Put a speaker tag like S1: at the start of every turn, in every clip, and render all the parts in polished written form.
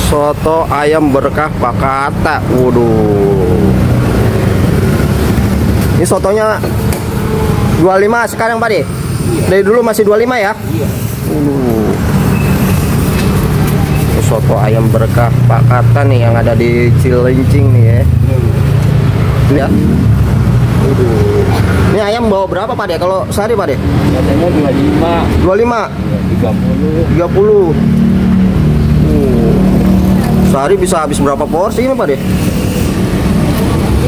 S1: Soto ayam berkah Pak Kata. Waduh. Ini sotonya 25 sekarang Pak De? Iya. Dari dulu masih 25 ya? Iya. Ini soto ayam berkah Pak Kata nih yang ada di Cilincing nih ya. Lihat. Ini ayam bawa berapa Pak De? Kalau sehari Pak De?
S2: Biasanya 25.
S1: 25?
S2: 30.
S1: 30. Sehari bisa habis berapa porsi ini Pak De?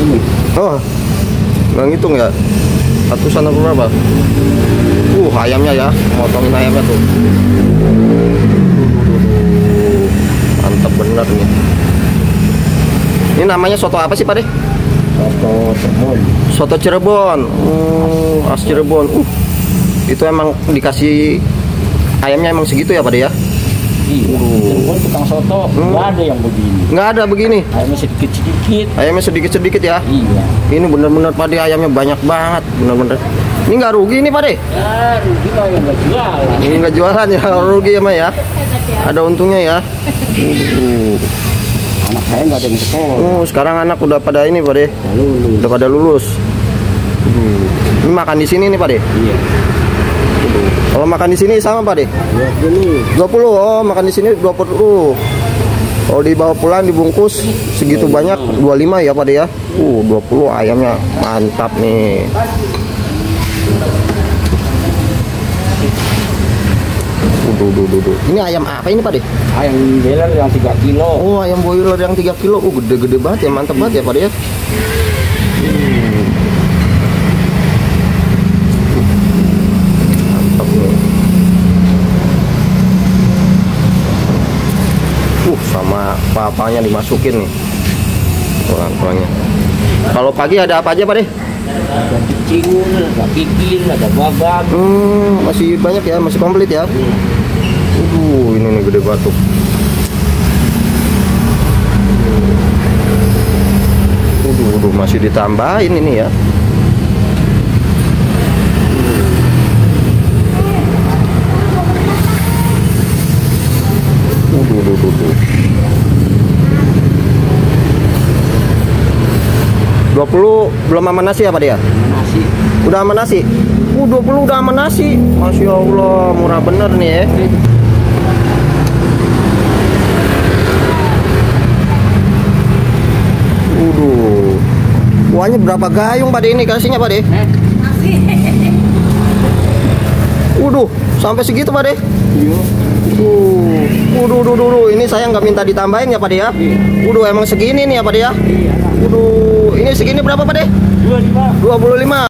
S2: Ini.
S1: Oh, nggak ngitung ya? Ratusan atau berapa? Ayamnya ya, motongin ayamnya tuh. Mantap bener nih. Ini namanya soto apa sih Pak De?
S2: Soto Cirebon.
S1: Soto Cirebon. Khas Cirebon. Itu emang dikasih ayamnya emang segitu ya Pak De ya?
S2: Iya. Cirebon tukang soto nggak ada yang begini.
S1: Nggak ada begini.
S2: Ayamnya sedikit-sedikit.
S1: Ayamnya sedikit-sedikit ya?
S2: Iya.
S1: Ini bener-bener Pak De, ayamnya banyak banget, bener-bener. Ini nggak rugi nih Pak De?
S2: Ya, rugi mah yang nggak jualan.
S1: Ini nggak jualan ya, rugi ya Pak ya? Ada untungnya ya?
S2: Anak saya nggak ada yang sekolah.
S1: Sekarang anak udah pada ini Pak De?
S2: Lulus.
S1: Udah pada lulus. Ini makan di sini nih Pak De?
S2: Iya.
S1: Kalau makan di sini sama Pak De?
S2: 20.
S1: 20. Oh, makan di sini 20. Kalau dibawa pulang dibungkus segitu banyak 25 ya Pak De ya? 20 ayamnya mantap nih. Ini ayam apa ini Pak De?
S2: Ayam boiler yang 3 kilo.
S1: Oh, ayam boiler yang 3 kilo. Gede-gede banget ya, mantap banget ya Pak De ya. Mantap nih. Sama papanya dimasukin nih. Tulang-tulangnya. Kalau pagi ada apa aja Pak De?
S2: Ada cicing, ada kikil, ada babak.
S1: Masih banyak ya, masih komplit ya. Ini nih gede batuk. Masih ditambahin ini ya. Belum sama nasi apa dia?
S2: Nasi.
S1: Udah sama nasi? 20 udah sama nasi. Masya Allah, murah bener nih ya. Kuahnya berapa gayung Pak De ini kasihnya Pak De? Sampai segitu Pak De?
S2: Iya.
S1: Ini saya nggak minta ditambahin ya Pak De ya? Emang segini nih ya Pak De ya? Ini segini berapa Pak De?
S2: 25.
S1: 25.